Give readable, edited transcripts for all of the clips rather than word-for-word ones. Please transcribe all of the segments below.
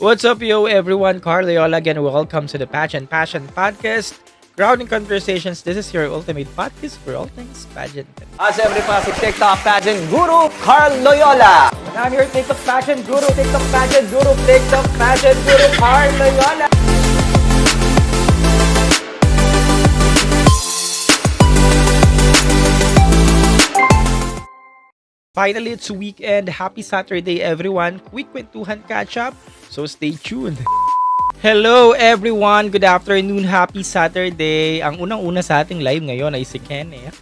What's up, yo, everyone? Carl Loyola again. Welcome to the Pageant Passion Podcast. Grounding Conversations. This is your ultimate podcast for all things pageant. Siyempre pa si TikTok Pageant Guru, Carl Loyola. And I'm your TikTok Pageant Guru, TikTok Pageant Guru, TikTok Pageant Guru, Carl Loyola. Finally, it's weekend. Happy Saturday, everyone. Quick kwentuhan catch-up, so stay tuned. Hello, everyone. Good afternoon. Happy Saturday. Ang unang-una sa ating live ngayon ay si Kenneth.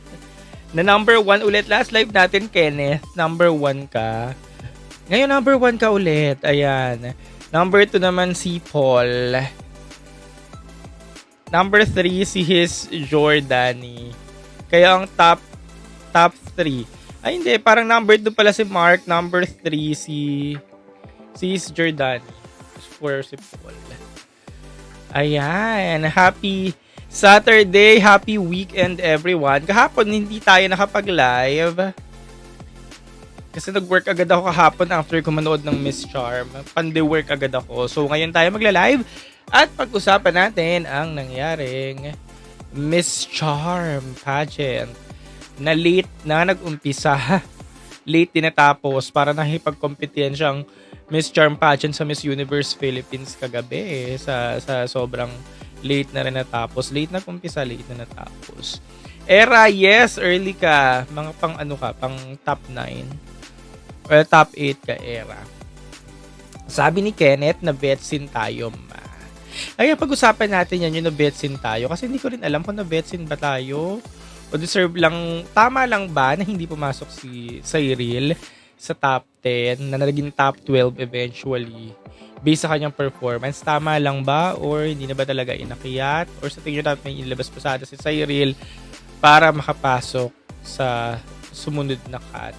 Na number 1 ulit. Last live natin, Kenneth. Number 1 ka. Ngayon, number 1 ka ulit. Ayan. Number 2 naman si Paul. Number 3 si His Jordani. Kaya ang top 3. Ay, hindi. Parang number 2 pala si Mark. Number 3 si His Jordani. 4 si Paul. Ayan. Happy Saturday. Happy weekend, everyone. Kahapon, hindi tayo nakapag-live. Kasi nag-work agad ako kahapon after ko manood ng Miss Charm. Pande-work agad ako. So, ngayon tayo magla-live. At pag-usapan natin ang nangyaring Miss Charm pageant na late na nag-umpisa. Late din natapos para nakipag-competition siyang Miss Charm pageant sa Miss Universe Philippines kagabi. Sa sobrang late na rin natapos. Late na umpisa, late na natapos. Era, yes, early ka. Mga pang top 9. Or top 8 ka, Era. Sabi ni Kenneth na betsin tayo, ma. Ay, pag-usapan natin yan, yung na-betsin tayo. Kasi hindi ko rin alam kung na-betsin ba tayo. O deserve lang, tama lang ba na hindi pumasok si Cyril sa top 10 na naging top 12 eventually based sa kanyang performance? Tama lang ba? Or hindi na ba talaga inakyat? Or sa tingin nyo dapat may ilabas pasada si Cyril para makapasok sa sumunod na cut?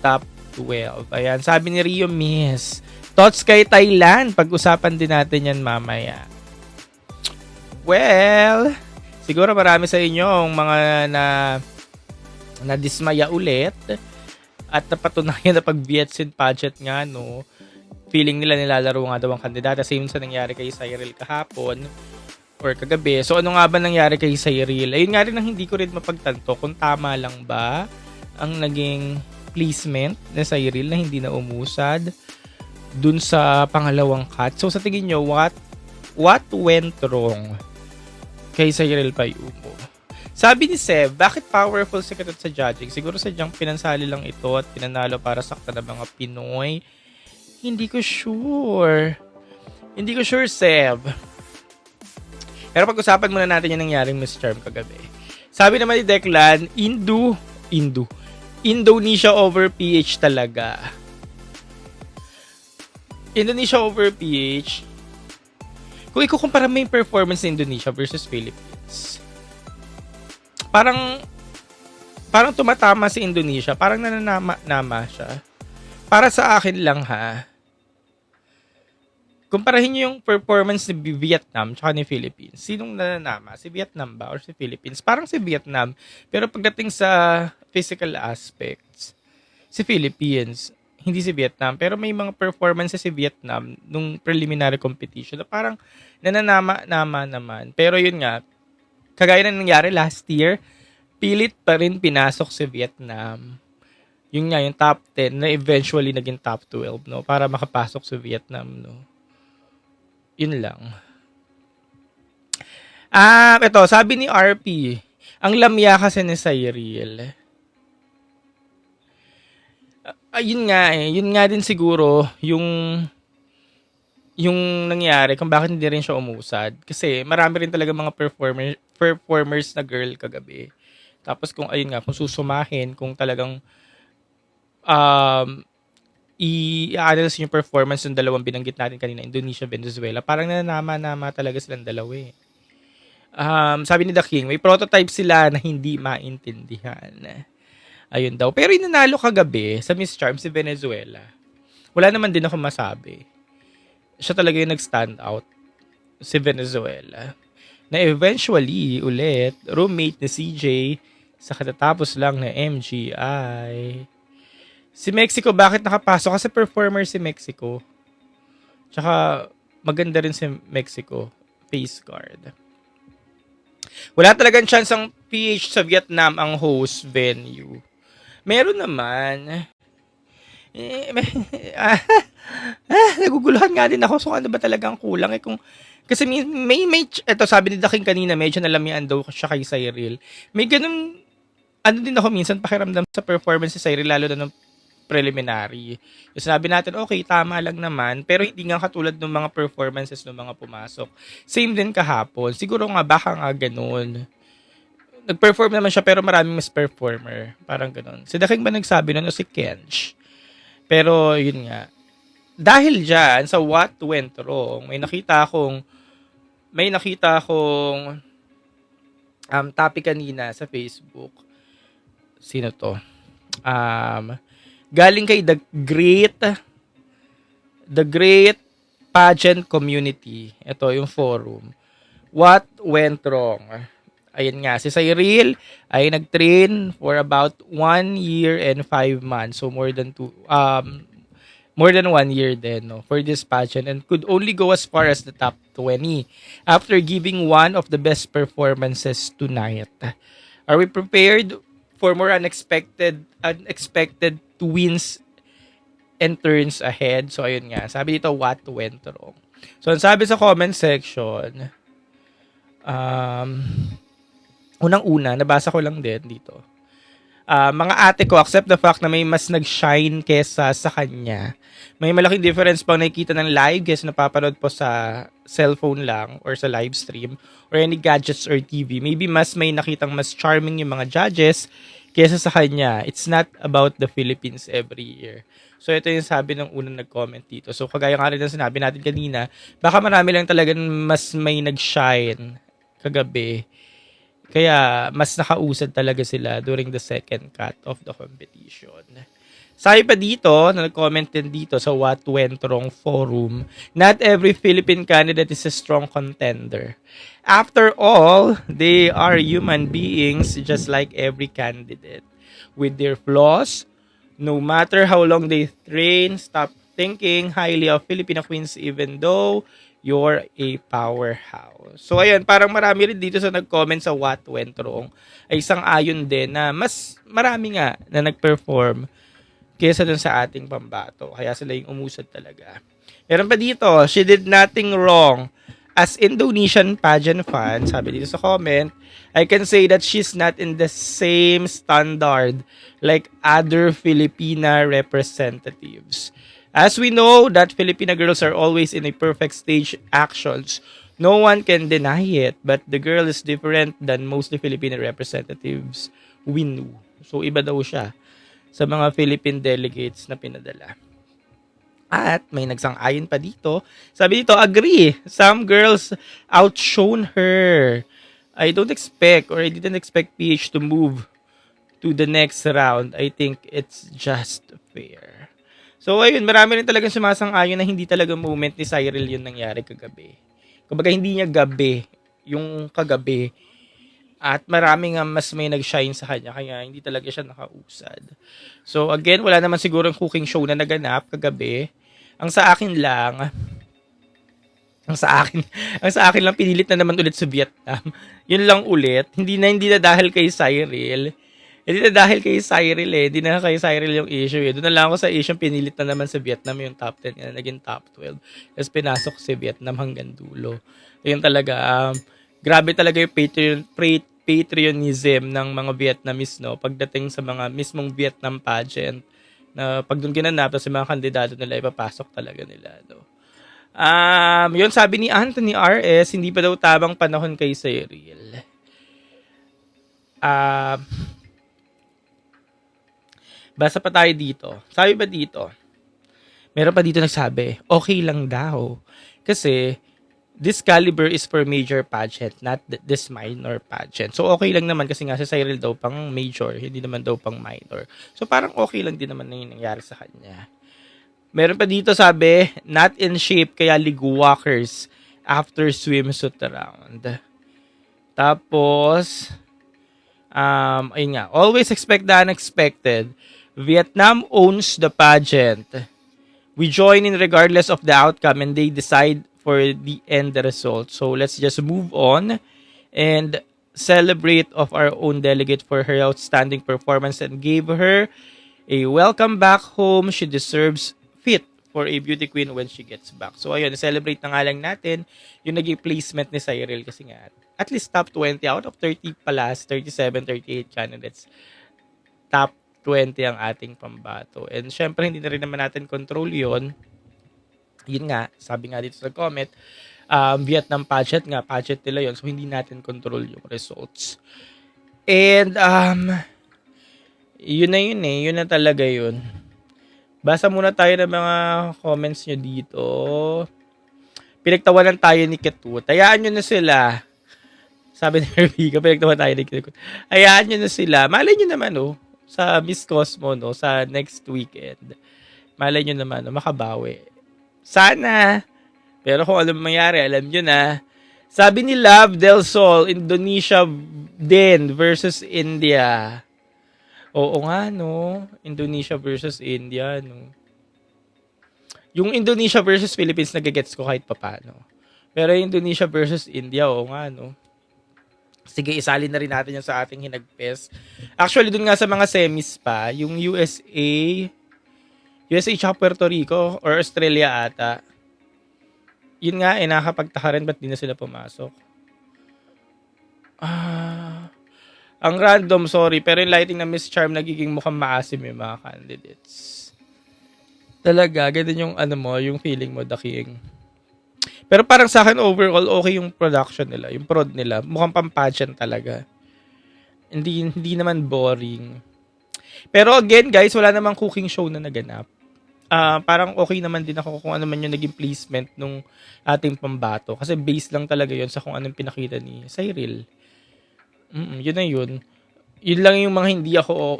Top 12. Ayan, sabi ni Rio Miss. Thoughts kay Thailand. Pag-usapan din natin yan mamaya. Well, siguro marami sa inyo ang mga na dismaya ulit at napatunayan na pag Vietsin pageant nga, no, feeling nila nilalaro nga daw ang kandidata. Same sa nangyari kay Cyril kahapon or kagabi. So ano nga ba nangyari kay Cyril? Ayun nga rin ang hindi ko rin mapagtanto kung tama lang ba ang naging placement na Cyril na hindi na umusad dun sa pangalawang cut. So sa tingin nyo, what went wrong kay Cyril Payumo? Sabi ni Sev, bakit powerful si Katot sa judging? Siguro sadyang pinansali lang ito at pinanalo para sakta ng mga Pinoy. Hindi ko sure. Hindi ko sure, Sev. Pero pag-usapan muna natin yung nangyaring Miss Charm kagabi. Sabi naman ni Declan, Indonesia over PH talaga. Indonesia over PH. Kung ikukumpara mo yung performance ng Indonesia versus Philippines, parang tumatama si Indonesia. Parang nananama siya. Para sa akin lang, ha. Kumparahin niyo yung performance ni Vietnam tsaka ni Philippines. Sinong nananama? Si Vietnam ba or si Philippines? Parang si Vietnam. Pero pagdating sa physical aspects, si Philippines. Hindi si Vietnam. Pero may mga performances si Vietnam nung preliminary competition na parang nananama naman. Pero yun nga, kagaya na nangyari last year, pilit pa rin pinasok si Vietnam. Yun nga, yung top 10 na eventually naging top 12, no? Para makapasok si Vietnam, no? Yun lang. Ito, sabi ni RP, ang lamya kasi ni Cyril. Yun nga din siguro yung nangyari kung bakit hindi rin siya umusad. Kasi marami rin talaga mga performers na girl kagabi. Tapos kung kung susumahin, kung talagang i-analyze yung performance ng dalawang binanggit natin kanina, Indonesia, Venezuela, parang nanama talaga silang dalawa eh. Sabi ni The King, may prototype sila na hindi maintindihan. Ayun daw. Pero inanalo kagabi sa Miss Charm si Venezuela. Wala naman din ako masabi. Siya talaga yung nag-stand out. Si Venezuela. Na eventually, ulit, roommate ni CJ sa katatapos lang na MGI. Si Mexico, bakit nakapasok? Kasi performer si Mexico. Tsaka, maganda rin si Mexico. Face guard. Wala talagang chance ang PH sa Vietnam ang host venue. Meron naman. Naguguluhan nga din ako. So, ano ba talagang kulang? Kasi eto sabi ni Daking kanina, medyo nalamian daw siya kay Cyril. May ganun, ano din ako minsan pakiramdam sa performance ni Cyril, lalo na ng preliminary. Yung sinabi natin, okay, tama lang naman, pero hindi nga katulad ng mga performances ng mga pumasok. Same din kahapon. Siguro nga, baka nga ganun. Nag-perform naman siya, pero maraming mas performer. Parang ganun. Si Daking ba nagsabi nun o si Kench? Pero, yun nga. Dahil dyan, sa what went wrong, may nakita akong topic kanina sa Facebook. Sino to? Galing kay The Great Pageant Community. Ito yung forum. What went wrong? Ayun nga, si Cyril ay nag-train for about 1 year and 5 months. So more than 1 year din, no, for this pageant, and could only go as far as the top 20 after giving one of the best performances tonight. Are we prepared for more unexpected twins and turns ahead? So ayun nga, sabi dito, what went wrong? So ang sabi sa comment section, unang-una, nabasa ko lang din dito. Mga ate ko, accept the fact na may mas nag-shine kesa sa kanya. May malaking difference pang nakikita ng live kesa napapanood po sa cellphone lang or sa live stream or any gadgets or TV. Maybe may nakitang mas charming yung mga judges kesa sa kanya. It's not about the Philippines every year. So, ito yung sabi ng unang nag-comment dito. So, kagaya nga rin ng sinabi natin kanina, baka marami lang talaga mas may nag-shine kagabi. Kaya, mas nakausad talaga sila during the second cut of the competition. Sabi pa dito, na nag-comment din dito sa What Went Wrong forum, not every Philippine candidate is a strong contender. After all, they are human beings just like every candidate. With their flaws, no matter how long they train, stop thinking highly of Filipino queens even though you're a powerhouse. So, ayun, parang marami rin dito sa nag-comment sa What Went Wrong ay isang ayon din na mas marami nga na nag-perform kesa dun sa ating pambato. Kaya sila yung umusad talaga. Meron pa dito, she did nothing wrong. As Indonesian pageant fan, sabi dito sa comment, I can say that she's not in the same standard like other Filipina representatives. As we know that Filipina girls are always in a perfect stage actions, no one can deny it, but the girl is different than mostly Filipino representatives we knew. So, iba daw siya sa mga Philippine delegates na pinadala. At may nagsang-ayon pa dito. Sabi dito, agree. Some girls outshone her. I didn't expect PH to move to the next round. I think it's just fair. So, ayun, marami rin talagang sumasang-ayon na hindi talaga moment ni Cyril yung nangyari kagabi. Kumbaga, hindi niya gabi, yung kagabi. At marami nga mas may nag-shine sa kanya, kaya hindi talaga siya nakausad. So, again, wala naman siguro yung cooking show na naganap kagabi. Ang sa akin lang, pinilit na naman ulit sa Vietnam. Yun lang ulit. Hindi na dahil kay Cyril. Hindi na dahil kay Cyril Hindi na kay Cyril yung issue Doon na lang ako sa issue, pinilit na naman sa Vietnam yung top 10. Yan, naging top 12. Tapos pinasok si Vietnam hanggang dulo. Yun talaga, grabe talaga yung patriotism ng mga Vietnamese, no? Pagdating sa mga mismong Vietnam pageant, na pag doon ginanap, sa mga kandidato nila, ipapasok talaga nila, no? Yun sabi ni Anthony R.S., hindi pa daw tamang panahon kay Cyril. Basta pa tayo dito. Sabi ba dito? Meron pa dito nagsabi, okay lang daw. Kasi, this caliber is for major pageant, not this minor pageant. So, okay lang naman kasi nga si Cyril daw pang major, hindi naman daw pang minor. So, parang okay lang din naman na yung nangyari sa kanya. Meron pa dito sabi, not in shape kaya ligwalkers after swimsuit round. Tapos, ayun nga, always expect the unexpected. Vietnam owns the pageant. We join in regardless of the outcome and they decide for the end result. So let's just move on and celebrate of our own delegate for her outstanding performance and give her a welcome back home. She deserves fit for a beauty queen when she gets back. So ayun, celebrate na nga lang natin yung naging placement ni Cyril kasi nga at least top 20 out of 30 palas, 37, 38 candidates. Top 20 ang ating pambato. And syempre, hindi na rin naman natin control yon. Yun nga, sabi nga dito sa comment, Vietnam pageant nga, pageant nila yon. So, hindi natin control yung results. And, yun na yun eh. Yun na talaga yun. Basa muna tayo ng mga comments nyo dito. Pinagtawanan tayo ni Ketut. Hayaan nyo na sila. Sabi ni Erika, pinagtawanan tayo ni Ketut. Hayaan nyo na sila. Malay nyo naman, oh. Sa Miss Cosmo, no, sa next weekend. Malay nyo naman, no, makabawi. Sana. Pero kung alam mangyari, alam nyo na. Sabi ni Love Del Sol, Indonesia din versus India. Oo nga, no. Indonesia versus India, no. Yung Indonesia versus Philippines, nagagets ko kahit papano. Pero Indonesia versus India, oo nga, no. Sige, isalin na rin natin yung sa ating hinagpes. Actually, dun nga sa mga semis pa, yung USA tsaka Puerto Rico or Australia ata. Yun nga, nakakapagtaka rin ba't di na sila pumasok. Ang random, sorry, pero yung lighting na Miss Charm nagiging mukhang maasim yung mga candidates. Talaga, ganun yung yung feeling mo, The King. Pero parang sa akin, overall, okay yung production nila. Yung prod nila. Mukhang pampagent talaga. Hindi naman boring. Pero again, guys, wala namang cooking show na naganap. Parang okay naman din ako kung ano man yung naging placement nung ating pambato. Kasi based lang talaga yon sa kung anong pinakita ni Cyril. Yun na yun. Yun lang yung mga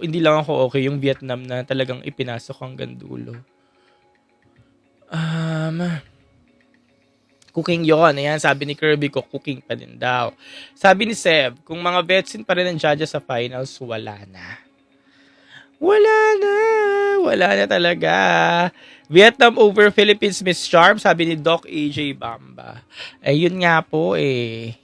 hindi lang ako okay. Yung Vietnam na talagang ipinasok hanggang dulo. Cooking yon. Ayan, sabi ni Kirby ko, cooking pa din daw. Sabi ni Seb, kung mga vetsin pa rin ang judges sa finals, wala na. Wala na talaga. Vietnam over Philippines, Miss Charm, sabi ni Doc AJ Bamba. Ayun nga po eh.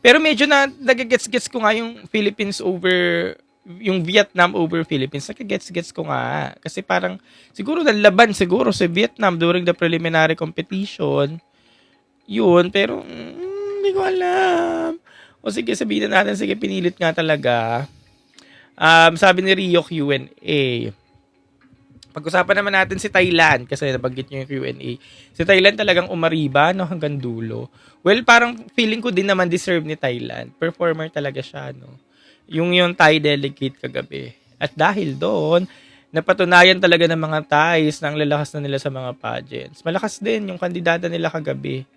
Pero medyo nagagets-gets ko nga yung Philippines over, yung Vietnam over Philippines. Nagagets-gets ko nga. Kasi parang, siguro nalaban siguro si Vietnam during the preliminary competition. Yun, pero hindi ko alam. O sige, sabihin na natin, sige, pinilit nga talaga. Sabi ni Rio Q&A. Pag-usapan naman natin si Thailand, kasi nabanggit niyo yung Q&A. Si Thailand talagang umariba, no, hanggang dulo. Well, parang feeling ko din naman deserve ni Thailand. Performer talaga siya, no. Yung Thai delegate kagabi. At dahil doon, napatunayan talaga ng mga Thais na ang lalakas na nila sa mga pageants. Malakas din yung kandidata nila kagabi.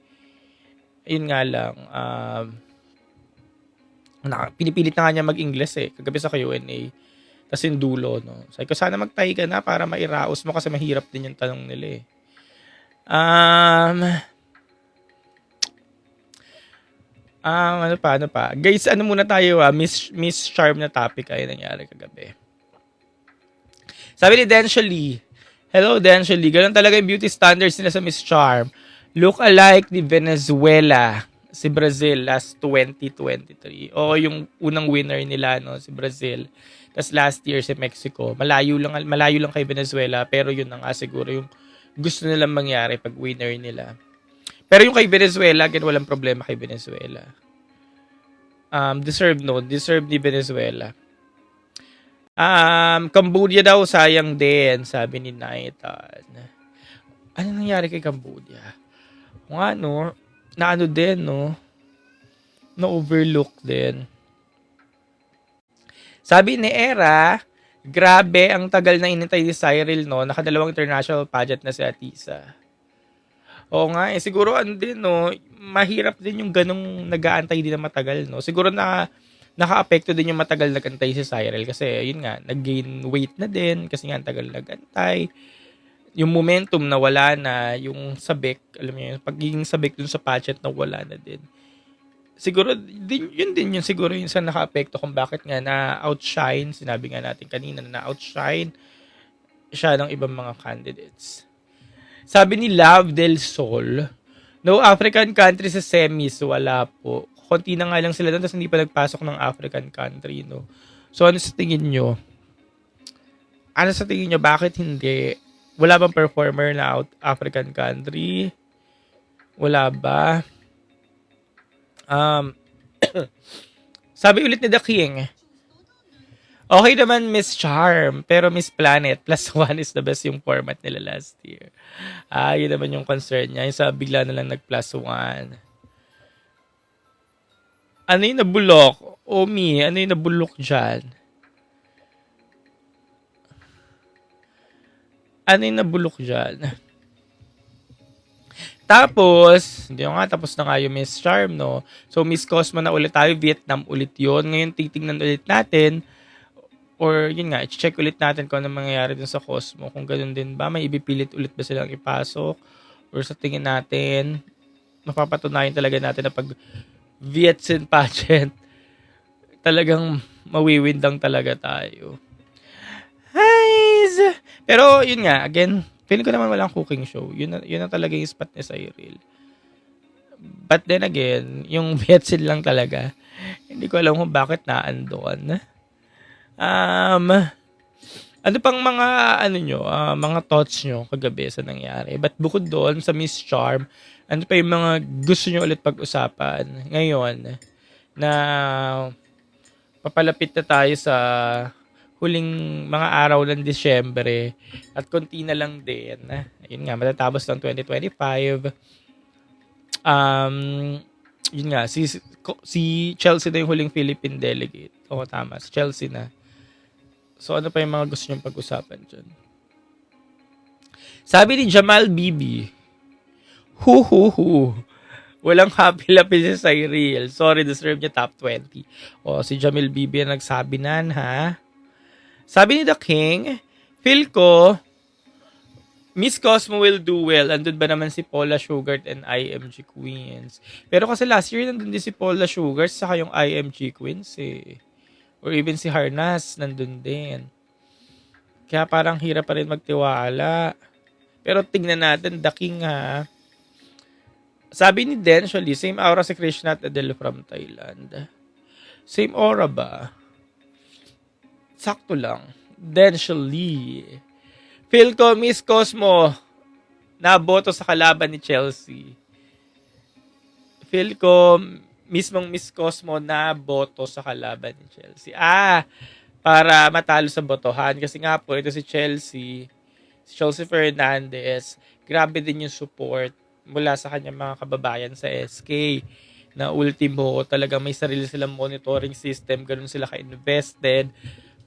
Yun nga lang, pinipilit na nga niya mag-Ingles eh, kagabi sa Q&A. Tapos yung dulo, no. Sabi ko, sana mag-Thai ka na para mairaos mo kasi mahirap din yung tanong nila eh. Ano pa? Guys, ano muna tayo Miss Charm na topic ay nangyari kagabi. Sabi ni Denshally, hello Denshally, ganun talaga yung beauty standards nila sa Miss Charm. Look alike ni Venezuela, si Brazil last 2023. O yung unang winner nila, no, si Brazil. Tapos last year si Mexico. Malayo lang kay Venezuela, pero yun na nga siguro yung gusto nilang mangyari pag winner nila. Pero yung kay Venezuela, again, walang problema kay Venezuela. Deserve ni Venezuela. Cambodia daw, sayang din, sabi ni Naitan. Ano nangyari kay Cambodia? Kung ano, din, no? Na-overlook din. Sabi ni Era, grabe, ang tagal na inintay ni Cyril, no? Nakadalawang international pageant na si Atisa. Oo nga, siguro din, no? Mahirap din yung ganong nag-aantay din na matagal, no? Siguro naka-apekto din yung matagal nag-antay si Cyril kasi, yun nga, nag-gain weight na din kasi nga ang tagal nag-antay. Yung momentum na wala na, yung sabik, alam mo yun, pagiging sabik dun sa pageant na wala na din. Siguro, yun siguro yung sa naka-apekto kung bakit nga na-outshine, sinabi nga natin kanina na na-outshine siya ng ibang mga candidates. Sabi ni Love del Sol, no African country sa semis, wala po. Konti na nga lang sila doon, tapos hindi pa nagpasok ng African country, no? So, ano sa tingin nyo? Ano sa tingin nyo, bakit hindi? Wala bang performer na African country? Wala ba? Sabi ulit ni The King, okay naman Miss Charm, pero Miss Planet, +1 is the best yung format nila last year. Yun naman yung concern niya. Yung sa bigla na lang nag+1. Ano yung nabulok? Omi, ano yung nabulok dyan? Ano yung nabulok dyan? Tapos, hindi nga, tapos na nga yung Miss Charm, no? So, Miss Cosmo na ulit tayo. Vietnam ulit yon. Ngayon, titingnan ulit natin. Or, yun nga, check ulit natin kung ano mangyayari dun sa Cosmo. Kung ganun din ba, may ibipilit ulit ba silang ipasok? Or sa tingin natin, mapapatunayan talaga natin na pag Vietsin pageant, talagang mawiwindang talaga tayo. Hi! Pero, yun nga, again, feeling ko naman walang cooking show. Yun na talaga yung spot ni Cyril. But then again, yung Vietsin lang talaga. Hindi ko alam kung bakit naandun. Ano pang mga mga thoughts nyo kagabi sa nangyari? But bukod doon sa Miss Charm, ano pa yung mga gusto nyo ulit pag-usapan ngayon na papalapit na tayo sa huling mga araw ng Disyembre at konti na lang din. Ayun nga, matatapos ng 2025. Yun nga, si Chelsea na yung huling Philippine delegate. Oo, tama. Si Chelsea na. So, ano pa yung mga gusto nyong pag-usapan dyan? Sabi ni Jamal Bibi, walang happy-lappy si Cyril. Sorry, deserve niya top 20. O, si Jamil Bibi ang nagsabi nan, ha? Sabi ni The King, feel ko, Miss Cosmo will do well. Andun ba naman si Paula Sugart and IMG Queens? Pero kasi last year, nandun din si Paula Sugart saka yung IMG Queens, eh. Or even si Harnas, nandun din. Kaya parang hirap pa rin magtiwala. Pero tingnan natin, The King, ha? Sabi ni Den, actually, same aura si Krishna at Adele from Thailand. Same aura ba? Sakto lang. Densely. Feel ko, Miss Cosmo, naboto sa kalaban ni Chelsea. Feel ko, mismong Miss Cosmo naboto sa kalaban ni Chelsea. Para matalo sa botohan. Kasi nga po, ito si Chelsea Fernandez, grabe din yung support mula sa kanyang mga kababayan sa SK na ultimo, talaga may sarili silang monitoring system, ganun sila ka-invested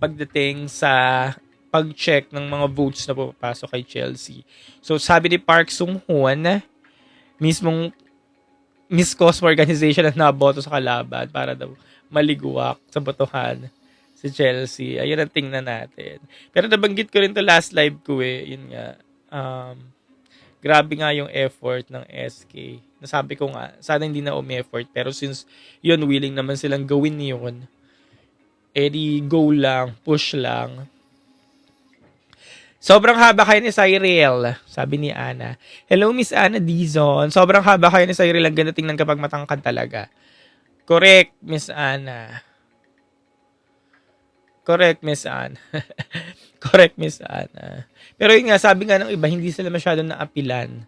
pagdating sa pag-check ng mga votes na pupapasok kay Chelsea. So, sabi ni Park Sung-hoon, mismong Miss Cosmo organization na naboto sa kalaban para daw maliguak sa botohan si Chelsea. Ayun ang tingnan natin. Pero nabanggit ko rin to last live ko eh. Yun nga. Grabe nga yung effort ng SK. Nasabi ko nga, sana hindi na effort. Pero since yun, willing naman silang gawin yun, di go lang, push lang. Sobrang haba kayo ni Cyril, sabi ni Ana. Hello, Miss Ana Dizon. Sobrang haba kayo ni Cyril. Ang ganda tingnan kapag matangkad talaga. Correct, Miss Ana. Correct, Miss Ana. Correct, Miss Ana. Pero yun nga, sabi nga ng iba, hindi sila masyadong naapilan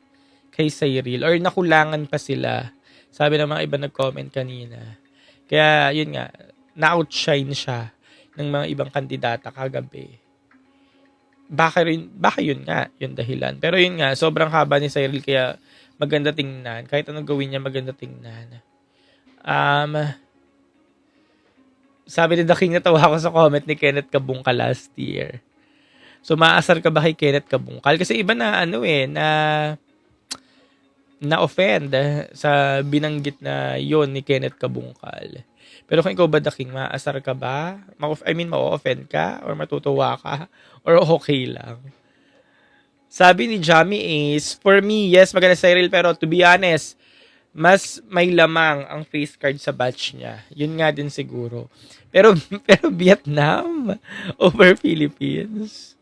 kay Cyril. Or nakulangan pa sila. Sabi ng mga iba nag-comment kanina. Kaya, yun nga, na-outshine siya ng mga ibang kandidata kagabi. Baka yun nga, yung dahilan. Pero yun nga, sobrang haba ni Cyril kaya maganda tingnan. Kahit anong gawin niya, maganda tingnan. Sabi ni The King, natawa ako sa comment ni Kenneth Kabungkal last year. So, maasar ka ba kay Kenneth Kabungkal? Kasi iba na, na-offend sa binanggit na yon ni Kenneth Kabungkal. Pero kung ikaw ba, The King, maasar ka ba? Ma-offend ka? Or matutuwa ka? Or okay lang? Sabi ni Jamie Ace, for me, yes, maganda Cyril, pero to be honest, mas may lamang ang face card sa batch niya. Yun nga din siguro. Pero Vietnam over Philippines.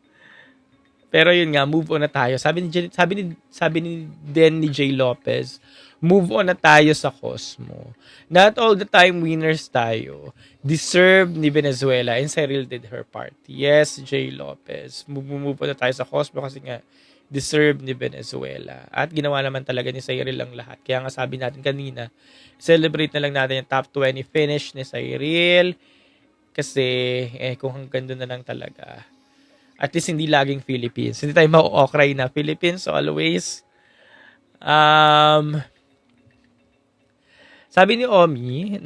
Pero yun nga, move on na tayo. Sabi ni Den ni J. Lopez, move on na tayo sa Cosmo. Not all the time winners tayo. Deserve ni Venezuela and Cyril did her part. Yes, J. Lopez. Move on na tayo sa Cosmo kasi nga deserve ni Venezuela. At ginawa naman talaga ni Cyril ang lahat. Kaya nga sabi natin kanina, celebrate na lang natin yung top 20 finish ni Cyril. Kasi kung hanggang doon na lang talaga. At least hindi laging Philippines. Hindi tayo mau-okray na Philippines always. Sabi ni Omi,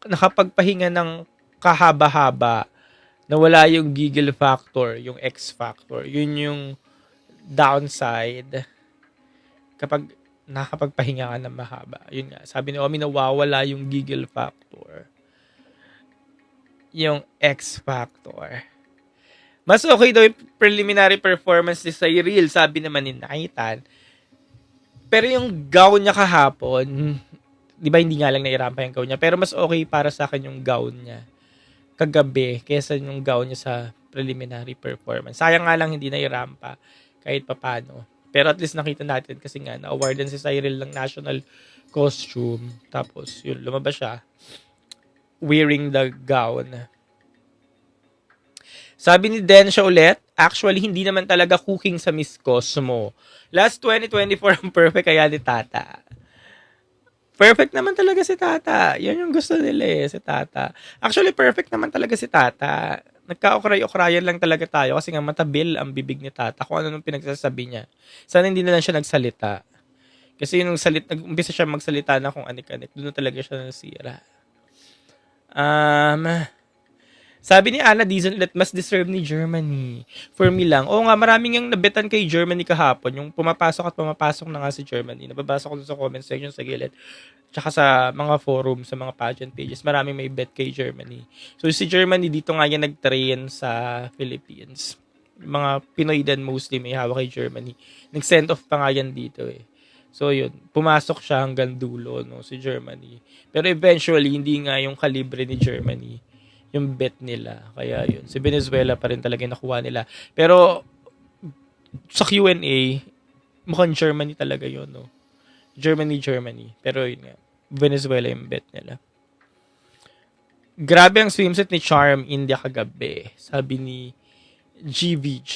nakapagpahinga ng kahaba-haba na wala yung giggle factor, yung X factor. Yun yung downside kapag nakapagpahinga ka ng mahaba. Yun nga, sabi ni Omi, nawawala yung giggle factor. Yung X factor. Mas okay daw yung preliminary performance ni Cyril, sabi naman ni Naitan. Pero yung gown niya kahapon, di ba hindi nga lang nairampa yung gown niya, pero mas okay para sa akin yung gown niya kagabi kaysa yung gown niya sa preliminary performance. Sayang nga lang hindi nairampa kahit papano. Pero at least nakita natin kasi nga na-awardan si Cyril ng national costume. Tapos yun, lumabas siya wearing the gown. Sabi ni Densha ulit, actually, hindi naman talaga cooking sa Miss Cosmo. Last 2024 ang perfect kaya ni Tata. Perfect naman talaga si Tata. Yan yung gusto nila si Tata. Actually, perfect naman talaga si Tata. Nagka-okray-okrayan lang talaga tayo kasi nga matabil ang bibig ni Tata kung ano nung pinagsasabi niya. Sana hindi na lang siya nagsalita. Kasi yung nag-umpisa siya magsalita na kung anik-anik, doon na talaga siya nasira. Sabi ni Anna Dizon ulit, mas deserve ni Germany. For me lang. Oo nga, maraming yung nabetan kay Germany kahapon. Yung pumapasok na nga si Germany. Nababasa ko sa comment section sa gilid. Tsaka sa mga forum, sa mga pageant pages. Maraming may bet kay Germany. So si Germany, dito nga yan nag-train sa Philippines. Mga Pinoy din mostly may hawak kay Germany. Nag-send off pa nga yan dito So yun, pumasok siya hanggang dulo, no, si Germany. Pero eventually, hindi nga yung kalibre ni Germany yung bet nila. Kaya yun, si Venezuela pa rin talaga yung nakuha nila. Pero sa Q&A, mukhang Germany talaga yun, no? Germany. Pero yun nga, Venezuela yung bet nila. Grabe ang swimsuit ni Charm India kagabi, sabi ni GVJ.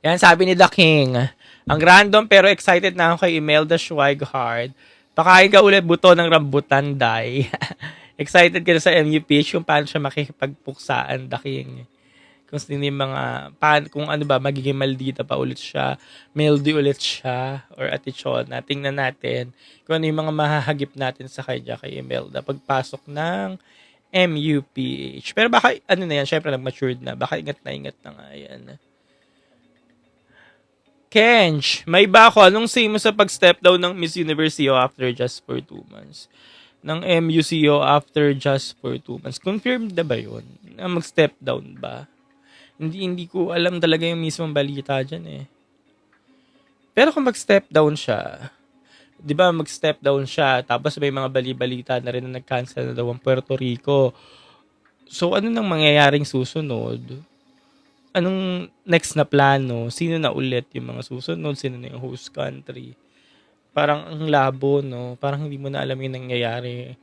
Yan, sabi ni The King. Ang random pero excited na ako kay Imelda Schweighardt. Pakain ka ulit buto ng rambutan, Day. Excited ka na sa MUPH kung paano siya makikipagpuksaan, The King. Kung sino yung kung ano ba, magiging maldita pa ulit siya, mildy ulit siya, or atichona. Tingnan natin kung ano yung mga mahahagip natin sa kanya kay Imelda pagpasok ng MUPH. Pero baka, ano na yan, syempre nag-matured na. Baka ingat na nga yan. Kench, may ba ako? Anong say mo sa pag-step down ng Miss Universe CEO after just for 2 months? Ng MUCO after just for 2 months. Confirmed na ba yun? Na mag-step down ba? Hindi ko alam talaga yung mismong balita dyan Pero kung mag-step down siya, di ba mag-step down siya, tapos may mga bali-balita na rin na nag-cancel na daw ang Puerto Rico. So ano nang mangyayaring susunod? Anong next na plano? Sino na ulit yung mga susunod? Sino na yung host country? Parang ang labo, no? Parang hindi mo na alam yung nangyayari.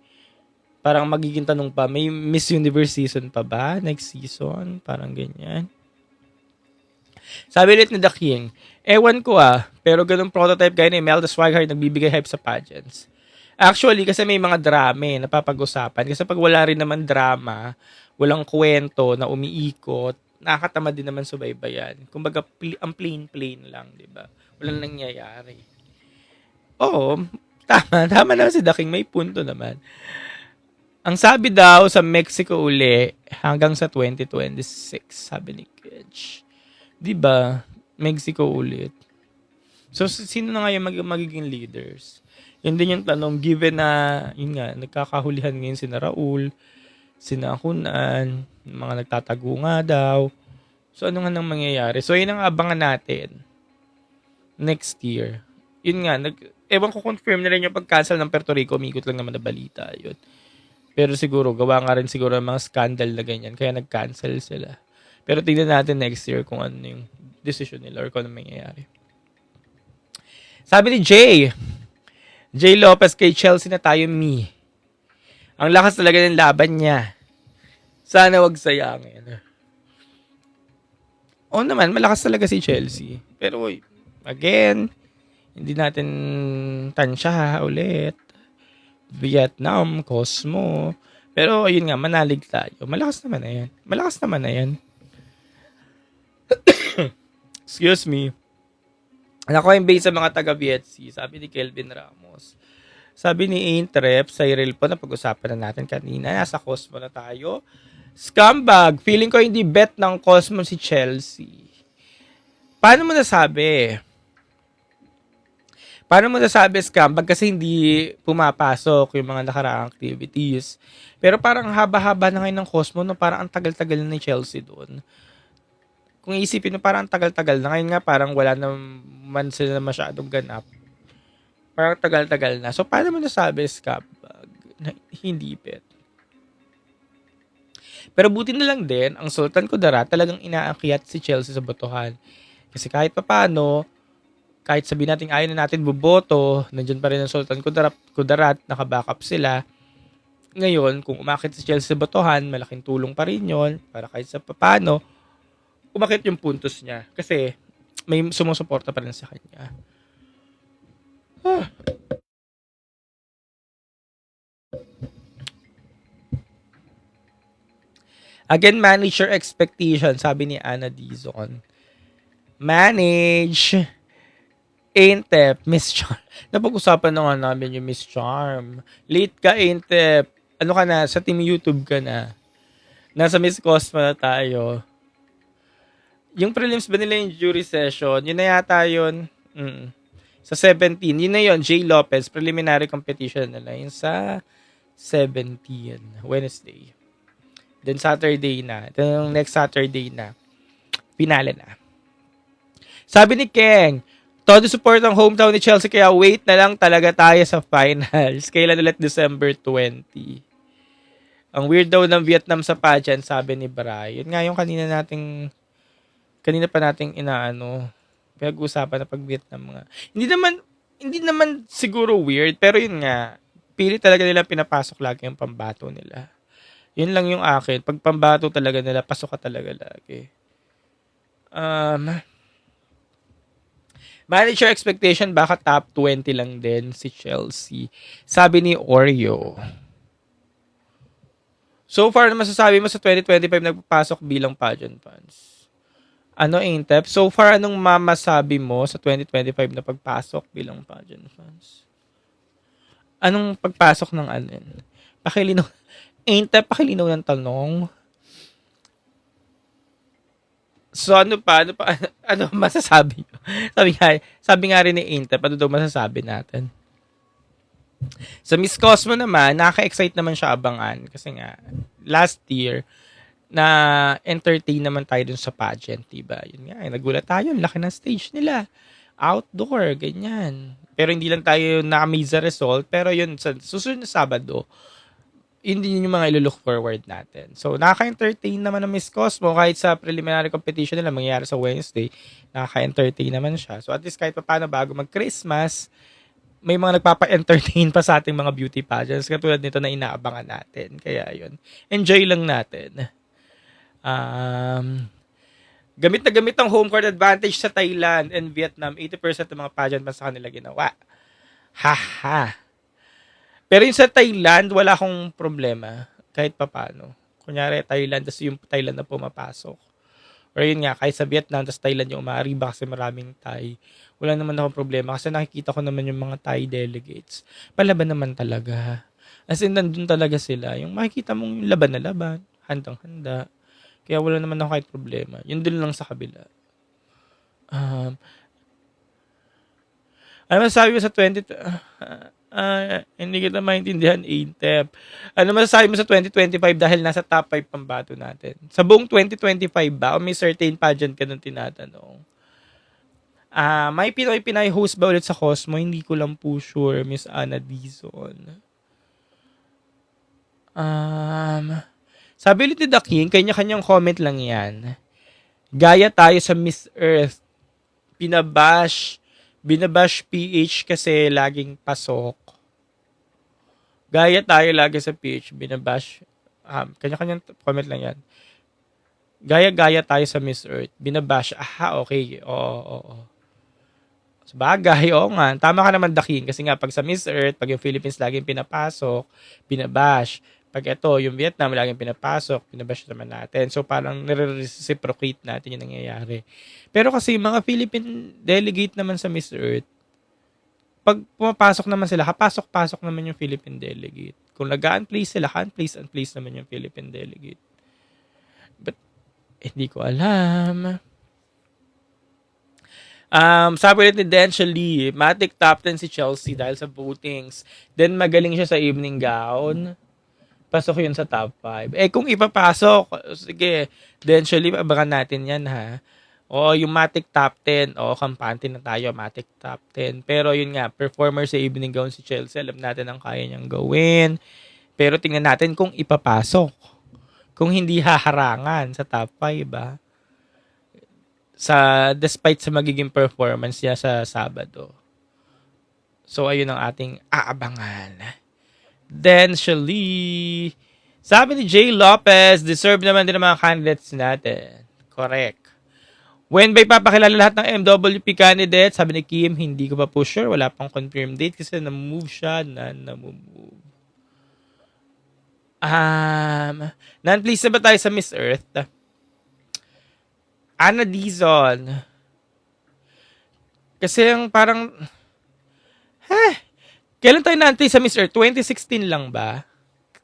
Parang magiging tanong pa, may Miss Universe season pa ba? Next season? Parang ganyan. Sabi ulit ni The King, ewan ko pero ganun prototype guy ni Imelda Schweighardt nagbibigay hype sa pageants. Actually, kasi may mga drama napapag-usapan. Kasi pag wala rin naman drama, walang kwento na umiikot, nakakatamad din naman subaybayan. Kumbaga, ang plain lang, di ba? Walang nangyayari. Oo, tama naman si The King, may punto naman. Ang sabi daw sa Mexico uli hanggang sa 2026, sabi ni Kedge. 'Di ba? Mexico ulit. So sino na nga yung magiging leaders? Yun din yung tanong given na yun nga nagkakahulihan ngayon sina Raul, sina Hunan, mga nagtatago nga daw. So ano nga nang mangyayari? So yun ang abangan natin next year. Yun nga, ewan ko confirm na rin yung pag-cancel ng Puerto Rico, umikot lang naman na balita yun. Pero siguro, gawa nga rin siguro ng mga scandal na ganyan, kaya nag-cancel sila. Pero tingnan natin next year kung ano yung decision nila or kung ano mangyayari. Sabi ni Jay Lopez, kay Chelsea na tayo, me. Ang lakas talaga ng laban niya. Sana wag sayangin. Oo naman, malakas talaga si Chelsea. Pero again, hindi natin tansya ulit. Vietnam, Cosmo. Pero ayun nga, manalig tayo. Malakas naman na yan. Excuse me. Ako yung base sa mga taga-VHC, sabi ni Kelvin Ramos. Sabi ni Aintrep, sa Iril po na pag-usapan na natin kanina, nasa Cosmo na tayo. Scumbag, feeling ko hindi bet ng Cosmo si Chelsea. Paano mo nasabi, Scumbag? Kasi hindi pumapasok yung mga nakaraang activities. Pero parang haba-haba na ngayon ng Cosmo, no? Parang ang tagal-tagal na ni Chelsea doon. Kung isipin mo, parang tagal-tagal na. Ngayon nga, parang wala naman sila masyadong ganap. Parang tagal-tagal na. So, paano mo nasabi, Scumbag, na hindi bet? Pero buti na lang din, ang Sultan Kudarat talagang inaakyat si Chelsea sa botohan. Kasi kahit papaano, kahit sabihin natin ayaw na natin buboto, nandiyan pa rin ang Sultan Kudarat, naka-backup sila. Ngayon, kung umakit si Chelsea sa botohan, malaking tulong pa rin yun para kahit sa papaano, umakit yung puntos niya. Kasi may sumusuporta pa rin sa kanya. Again, manage your expectation, sabi ni Ana Dizon. Manage. Aintep, Miss Charm. Napag-usapan na nga namin yung Miss Charm. Late ka, Aintep. Ano ka na? Sa team YouTube ka na. Nasa Miss Cosmo na tayo. Yung prelims ba nila yung jury session? Yun na yata yun. Sa 17. Yun na yun. Jay Lopez. Preliminary competition nila. Yung sa 17. Wednesday. Then Saturday na. Then yung next Saturday na. Pinale na. Sabi ni Keng, todo support ang hometown ni Chelsea kaya wait na lang talaga tayo sa finals. Kailan ulit? December 20. Ang weird daw ng Vietnam sa pageant, sabi ni Bray. Yun nga yung kanina pa nating pinag-usapan na pag Vietnam nga. Hindi naman siguro weird, pero yun nga, pili talaga nila pinapasok lagi yung pambato nila. Yun lang yung akin. Pag pambato talaga nila, pasok ka talaga lagi. Manage your expectation, baka top 20 lang din si Chelsea. Sabi ni Oreo. So far, na masasabi mo sa 2025 nagpapasok bilang pageant fans? Ano, Aintep? So far, anong mamasabi mo sa 2025 na pagpasok bilang pageant fans? Anong pagpasok ng ano? Pakilinaw. Aintep, pakilinaw ng tanong. So, ano masasabi nyo? Sabi nga rin ni Aintep, ano daw masasabi natin? Sa Miss Cosmo naman, nakaka-excite naman siya abangan. Kasi nga, last year, na entertain naman tayo dun sa pageant, diba? Yun nga, nagulat tayo, laki ng stage nila. Outdoor, ganyan. Pero hindi lang tayo na-amaze sa result. Pero yun, sa susunod na Sabado, yun din yung mga ilo-look forward natin. So, nakaka-entertain naman ng Miss Cosmo kahit sa preliminary competition nila mangyayari sa Wednesday, nakaka-entertain naman siya. So, at least kahit pa paano bago mag-Christmas, may mga nagpapa-entertain pa sa ating mga beauty pageants katulad nito na inaabangan natin. Kaya yun, enjoy lang natin. Gamit na gamit ang home court advantage sa Thailand and Vietnam. 80% ng mga pageant pa sa kanila ginawa. Haha. Pero yung sa Thailand, wala akong problema. Kahit pa paano. Kunyari, Thailand, tas yung Thailand na pumapasok. Or yun nga, kahit sa Vietnam, tas Thailand yung umaariba kasi maraming Thai. Wala naman akong problema kasi nakikita ko naman yung mga Thai delegates. Palaban naman talaga. As in, nandun talaga sila. Yung makikita mong laban na laban, handang-handa. Kaya wala naman ako kahit problema. Yun din lang sa kabila. Ano masasabi mo sa 20... hindi kita maintindihan, Aintep. Ano masasabi mo sa 2025 dahil nasa top 5 pambato natin? Sa buong 2025 ba? O may certain pageant ka nung tinatanong? May Pinoy host ba ulit sa Cosmo? Hindi ko lang po sure, Miss Ana Dizon. Sabi ulit ni The King, kanya-kanyang comment lang yan. Gaya tayo sa Miss Earth. Binabash PH kasi laging pasok. Gaya tayo lagi sa PH, binabash. Kanya-kanyang comment lang yan. Gaya-gaya tayo sa Miss Earth. Binabash. Okay. Oo. Sabagay, oo nga. Tama ka naman, Daking. Kasi nga, pag sa Miss Earth, pag yung Philippines laging pinapasok, binabash. Pag ito, yung Vietnam laging pinapasok, binabash naman natin. So, parang nire-reciprocate natin yung nangyayari. Pero kasi, mga Philippine delegate naman sa Miss Earth, pag pumapasok naman sila, kapasok-pasok naman yung Philippine delegate. Kung nag-unplace sila, unplace naman yung Philippine delegate. But, hindi ko alam. Sabi ulit ni Densha Lee, Matic top 10 si Chelsea dahil sa votings. Then, magaling siya sa evening gown. Pasok yun sa top 5. Kung ipapasok, sige, Densha Lee, abangan natin yan, ha? Yung Matic top 10. Kampante na tayo, Matic top 10. Pero yun nga, performer sa evening gown si Chelsea. Alam natin ang kaya niyang gawin. Pero tingnan natin kung ipapasok. Kung hindi haharangan sa top 5, ba? Despite sa magiging performance niya sa Sabado. So, ayun ang ating aabangan. Then, Shali, sabi ni Jay Lopez, deserve naman din ng mga candidates natin. Correct. When ba ipapakilala lahat ng MWP candidates? Sabi ni Kim, hindi ko pa po sure. Wala pang confirmed date kasi na-move siya na na-move. Non-please na ba tayo sa Miss Earth? Anna Dizon. Kasi yung parang, kailan tayo naantay sa Miss Earth? 2016 lang ba?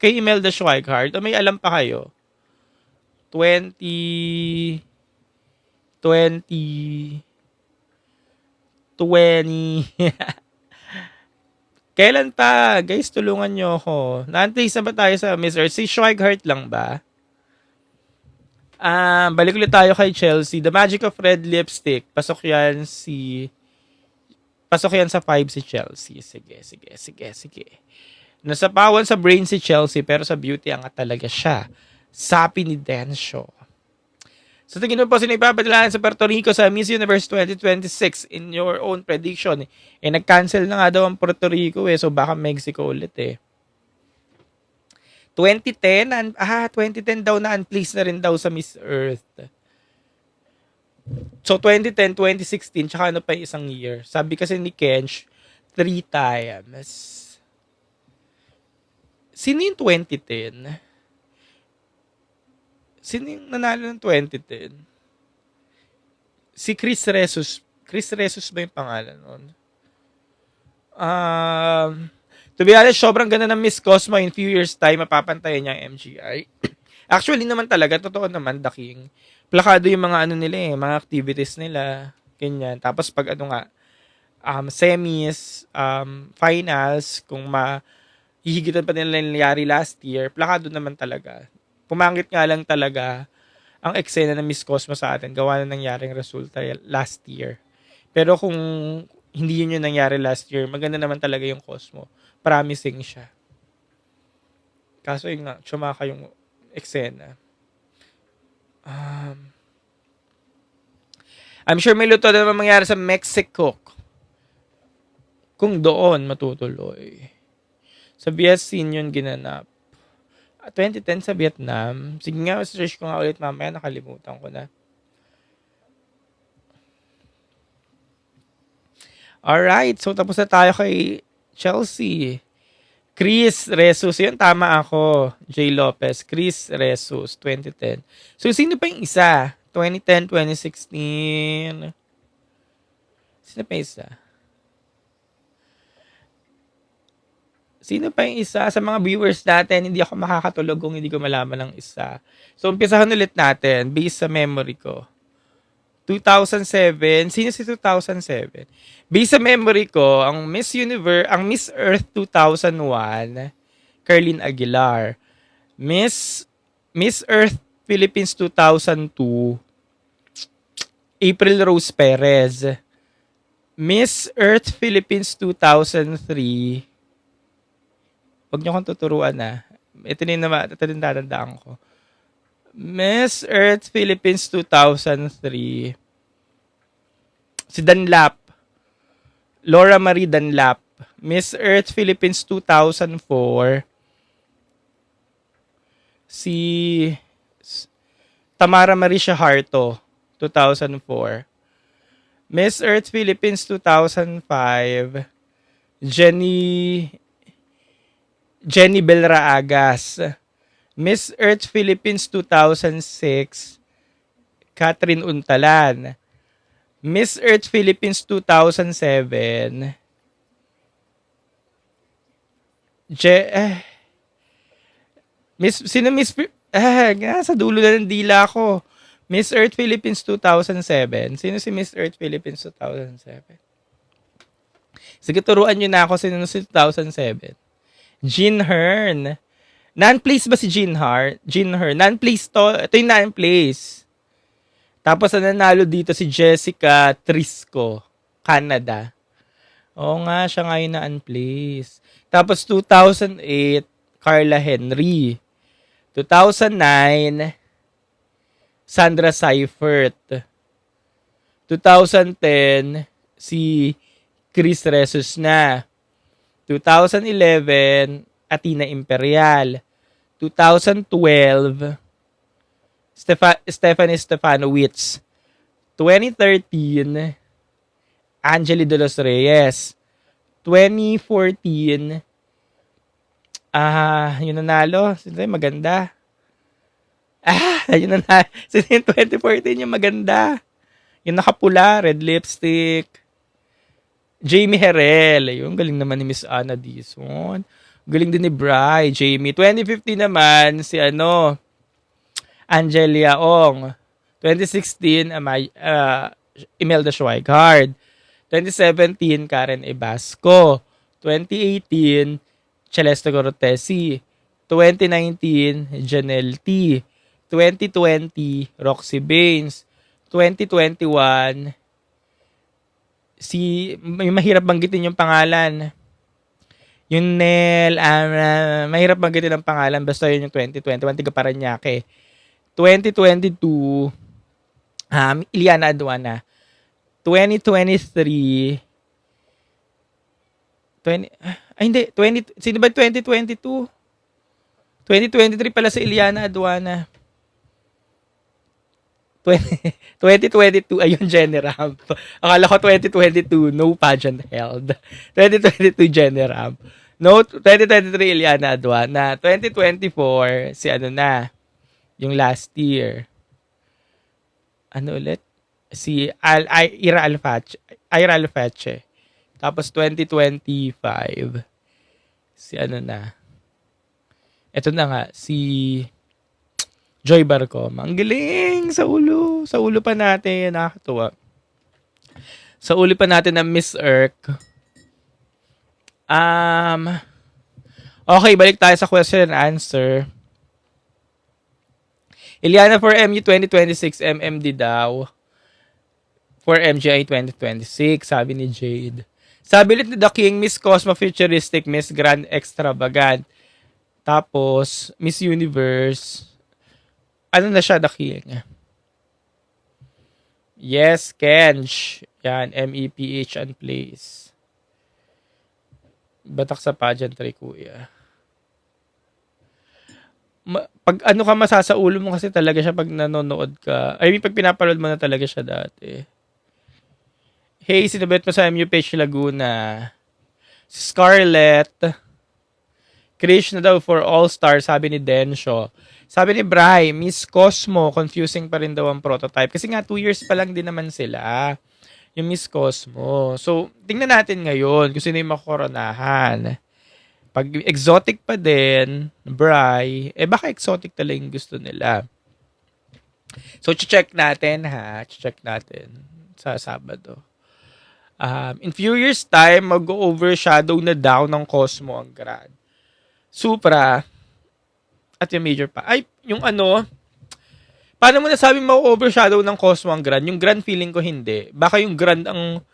Kay Imelda Schweighardt? O may alam pa kayo? 20... Kailan pa? Guys, tulungan nyo ako. Naantay na ba tayo sa Miss Earth? Si Schweighardt lang ba? Balik ulit tayo kay Chelsea. The Magic of Red Lipstick. Pasok yan sa 5 si Chelsea. Sige. Nasapawan sa brain si Chelsea pero sa beauty angat talaga siya. Sabi ni Densho. So tingin mo po sino ipapadala sa Puerto Rico sa Miss Universe 2026 in your own prediction. Nag-cancel na nga daw ang Puerto Rico so baka Mexico ulit 2010 daw na unpleased na rin daw sa Miss Earth. So 2010, 2016, tsaka ano pa yung isang year. Sabi kasi ni Kench, 3 times. Sino yung 2010? Sino yung nanalo ng 2010? Si Chris Resus. Chris Resus ba yung pangalan nun? To be honest, sobrang ganda ng Miss Cosmo. In few years time, mapapantayan niya ang MGI. Actually naman talaga, totoo naman, Daking. Plakado yung mga nila mga activities nila. Ganyan. Tapos pag semis, finals, kung hihigitan pa nila nangyari last year, plakado naman talaga. Pumangit nga lang talaga ang eksena ng Miss Cosmo sa atin. Gawa na nangyaring resulta last year. Pero kung hindi yun yung nangyari last year, maganda naman talaga yung Cosmo. Promising siya. Kaso yun nga, tsumaka yung eksena. I'm sure may luto na naman mangyari sa Mexico. Kung doon matutuloy. Sa BSC yun ginanap. 2010 sa Vietnam. Sige nga, search ko nga ulit mamaya. Nakalimutan ko na. Alright, so tapos na tayo kay Chelsea. Chris Resus. Yun, tama ako. J. Lopez. Chris Resus, 2010. So, sino pa yung isa? 2010, 2016. Sino pa yung isa? Sino pa yung isa? Sa mga viewers natin, hindi ako makakatulog kung hindi ko malaman ng isa. So, umpisahan ulit natin based sa memory ko. 2007. Sino si 2007? Based sa memory ko, ang Miss Earth 2001, Carlene Aguilar. Miss Earth Philippines 2002, April Rose Perez. Miss Earth Philippines 2003, wag niyo akong tuturuan na. Ito din tatandaan ko. Miss Earth Philippines 2003. Si Danlap. Laura Marie Danlap. Miss Earth Philippines 2004. Si Tamara Marisha Harto 2004. Miss Earth Philippines 2005. Jenny Belraagas. Miss Earth Philippines 2006, Catherine Untalan. Miss Earth Philippines 2007, sa dulo na ng dila ko. Miss Earth Philippines 2007. Sino si Miss Earth Philippines 2007? Sige, turuan nyo na ako sino si 2007. Jean Hearn. Non-place ba si Jean Hearn? Non-place to. Ito yung non-place. Tapos nanalo dito si Jessica Trisco, Canada. Oo nga, siya nga yung non-place. Tapos 2008, Carla Henry. 2009, Sandra Seifert. 2010, si Chris Resus na. 2011, Athena Imperial. 2012, Stephanie Stefanowicz. 2013, Angeli De Los Reyes. 2014, yung nanalo. Sino yung maganda? Yun nanalo. Sino yung 2014 yung maganda? Yung nakapula, red lipstick. Jamie Herrel. Yung galing naman ni Miss Anna Dizon. Galing din ni Bri, Jamie. 2015 naman, si Angelia Ong. 2016, Imelda Schweigard. 2017, Karen Ebasco. 2018, Celeste Cortesi. 2019, Janelle T. 2020, Roxy Baines. 2021, may mahirap banggitin yung pangalan. Yung Nel, mahirap banggitin ang pangalan. Basta yun yung 2021, tiga Paranaque. 2022, Iliana Aduana. 2023, sino ba 2022? 2023 pala si Iliana Aduana. 2022, ayun, Generam. Akala ko 2022, no pageant held. 2022, Generam. No, 2023, Iliana Aduana. 2024, si yung last year. Ulit? Si Ira Alfache. Tapos 2025, si ito na nga, si Joy Barcoma. Ang galing! Sa ulo pa natin. Nakakatuwa. Sa ulo pa natin ng Miss Erk. Okay, balik tayo sa question and answer. Iliana for MU 2026, MMD daw. For MGI 2026, sabi ni Jade. Sabi ulit ni The King, Miss Cosmo Futuristic, Miss Grand Extravagant. Tapos, Miss Universe. Na siya, The King? Yes, Kenj. Yan, MEPH and Place. Batak sa pageantry, kuya. Pag ka masasaulo mo kasi talaga siya pag nanonood ka. I mean, pag pinapanood mo na talaga siya dati. Hey, sinabit mo sa MUPH Laguna. Si Scarlett. Krishna daw for All-Star, sabi ni Densho. Sabi ni Bri, Miss Cosmo, confusing pa rin daw ang prototype. Kasi nga, 2 years pa lang din naman sila. Yung Miss Cosmo. So, tingnan natin ngayon kung sino yung makakoronahan. Pag exotic pa din, Bri, baka exotic talaga yung gusto nila. So, check natin ha. Check natin sa Sabado. In few years time, mag-overshadow na down ng Cosmo ang Grand. Supra, at yung major pa. Ay, yung paano mo nasabi ma-overshadow ng Cosmo ang Grand? Yung Grand feeling ko hindi. Baka yung Grand ang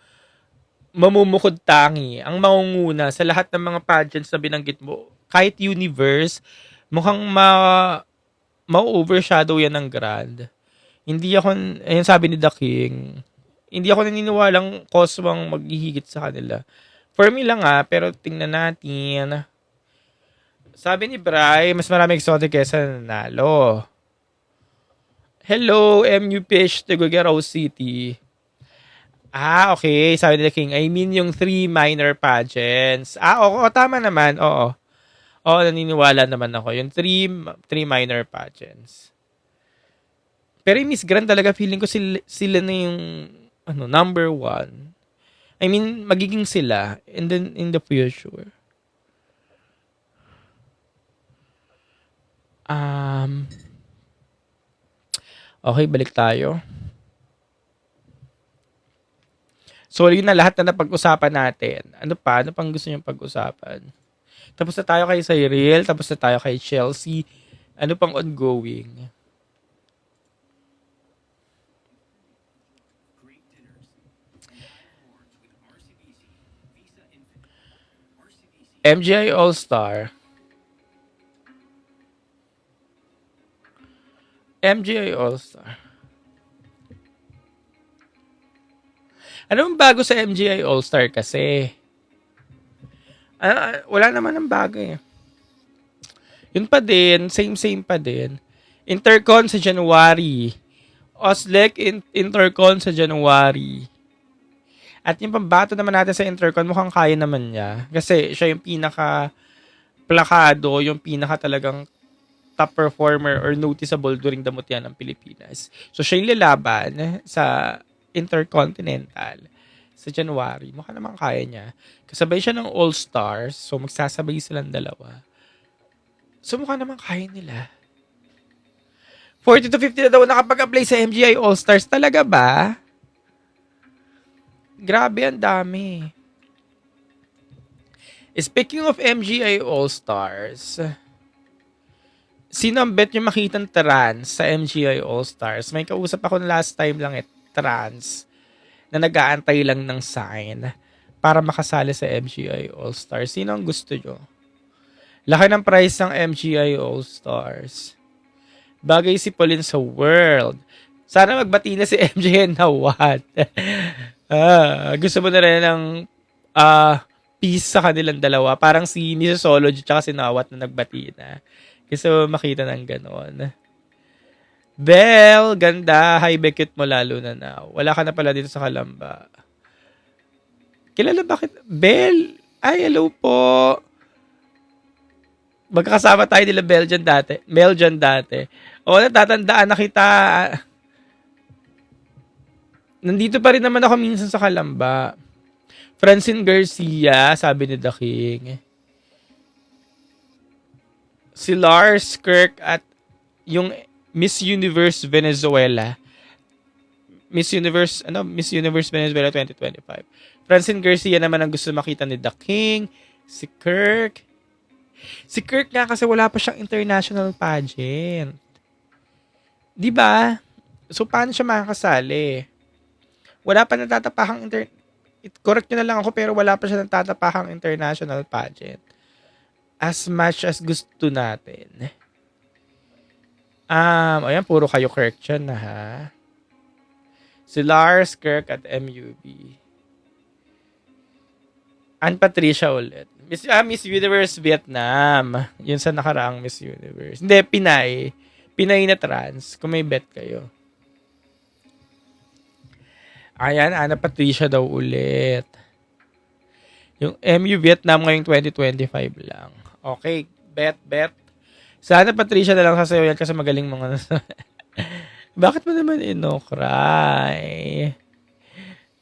mamumukod tangi, ang mangunguna sa lahat ng mga pageants na binanggit mo. Kahit Universe, mukhang mau-overshadow yan ng Grand. Hindi ako, ayun sabi ni The King, hindi ako naniniwalang Cosmang maghihigit sa kanila. For me lang pero tingnan natin. Sabi ni Bri, mas marami exotic kesa nanalo. Hello, MUPH Tugigaraw City. Okay. Sabi ni The King, I mean yung 3 minor pageants. Oo, tama naman. Oo, naniniwala naman ako. Yung 3 minor pageants. Pero yung Miss Grand talaga, feeling ko sila na yung number 1. I mean, magiging sila and then in the future. Okay, balik tayo. So, yun na lahat na napag-usapan natin. Ano pang gusto niyong pag-usapan? Tapos na tayo kay Cyril, tapos na tayo kay Chelsea. Ano pang ongoing? MGI All-Star. MGI All-Star. Ano ang bago sa MGI All-Star kasi? Wala naman ang bago eh. Yun pa din, same pa din. Intercon sa January. Oslec Intercon sa January. At yung pambato naman natin sa Intercon, mukhang kaya naman niya. Kasi siya yung pinaka-plakado, yung pinaka talagang top performer or noticeable during the Mutya ng Pilipinas. So siya yung lalaban sa Intercontinental sa January. Mukha naman kaya niya. Kasabay siya ng All-Stars. So magsasabay silang dalawa. So mukha naman kaya nila. 40 to 50 na daw nakapag-apply sa MGI All-Stars. Talaga ba? Grabe, ang dami. Speaking of MGI All-Stars, sino ang bet nyo makitang trans sa MGI All-Stars? May kausap ako last time lang trans na nag-aantay lang ng sign para makasali sa MGI All-Stars. Sino ang gusto nyo? Laki ng price ng MGI All-Stars. Bagay si Pauline sa world. Sana magbati na si MJ and Nawat. Gusto mo na rin ng peace sa kanilang dalawa. Parang si Misosology tsaka si Nawat na nagbati na. Gusto mo makita ng ganon. Belle, ganda. Hi, Beckett mo lalo na now. Wala ka na pala dito sa Kalamba. Kilala bakit? Belle, ay, hello po. Magkakasama tayo nila Belgian dati. O, natatandaan na kita. Nandito pa rin naman ako minsan sa Kalamba. Francine Garcia, sabi ni The King. Si Lars Kirk at yung Miss Universe Venezuela. Miss Universe Venezuela 2025. Francine Garcia naman ang gusto makita ni The King. Si Kirk nga kasi wala pa siyang international pageant. 'Di ba? So paano siya makakasali? Wala pa natatapakang correct nyo na lang ako, pero wala pa siya natatapakang international pageant. As much as gusto natin. Ayan, puro kayo Kirk dyan na ha. Si Lars, Kirk at MUB. Ann Patricia ulit. Miss Universe Vietnam. Yun sa nakaraang Miss Universe. Hindi, Pinay. Pinay na trans. Kung may bet kayo. Ayan, Anna Patricia daw ulit. Yung MU Vietnam ngayong 2025 lang. Okay, bet. Sana Patricia na lang sasayaw yan kasi magaling mga... Bakit mo naman inokray?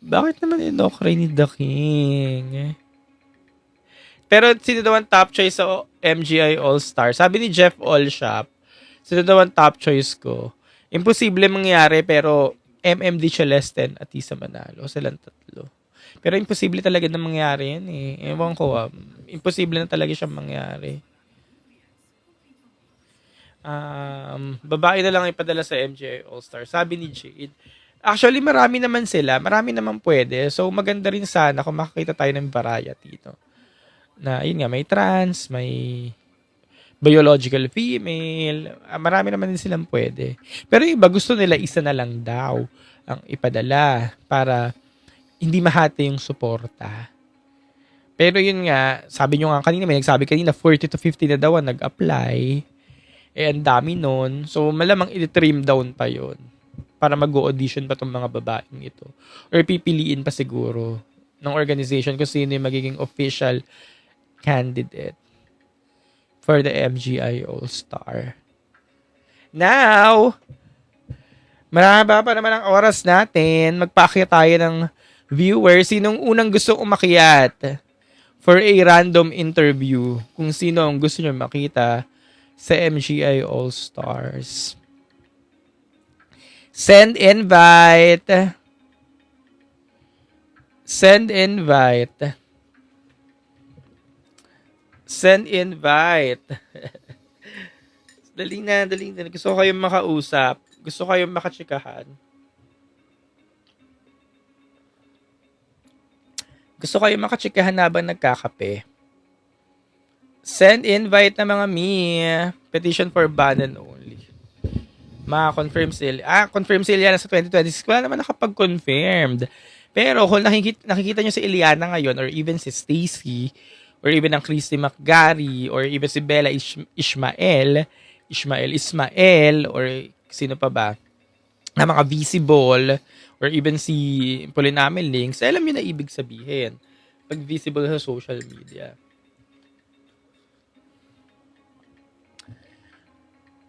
Bakit naman inokray ni The King? Pero sino daw ang top choice sa MGI All-Star? Sabi ni Jeff Allshop, sino daw ang top choice ko? Imposible mangyari pero MMD Celeste at Tisa Manalo. Silang tatlo. Pero imposible talaga na mangyari yan eh. Ewan ko imposible na talaga siyang mangyari. Babae na lang ipadala sa MGI All-Star. Sabi ni Jade. Actually, marami naman sila. Marami naman pwede. So, maganda rin sana kung makakita tayo ng variety. No? Na, yun nga, may trans, may biological female. Marami naman din silang pwede. Pero yung iba gusto nila isa na lang daw ang ipadala para hindi mahati yung suporta. Pero yun nga, sabi nyo nga kanina, may nagsabi kanina, 40 to 50 na daw ang nag-apply. Ang dami nun. So, malamang i-trim down pa yun para mag-audition pa tong mga babaeng ito. Or pipiliin pa siguro ng organization kung sino yung magiging official candidate for the MGI All-Star. Now, maraba pa naman ang oras natin. Magpakita tayo ng viewers. Sinong unang gustong umakyat for a random interview kung sino ang gusto nyo makita sa MGI All-Stars. Send invite. Send invite. Send invite. Dali na. Gusto ko kayong makausap. Gusto ko kayong makatsikahan. Gusto kayo makatsikahan habang nagkakape. Send invite na mga petition for ban and only. Confirm sale. Confirm sale yan sa 2026. Wala naman nakapag-confirmed. Pero kung nakikita nyo si Eliana ngayon or even si Stacy or even ang Christy McGarry or even si Bella Ismael or sino pa ba na mga visible or even si Polinamel Links, alam nyo na ibig sabihin pag visible sa social media.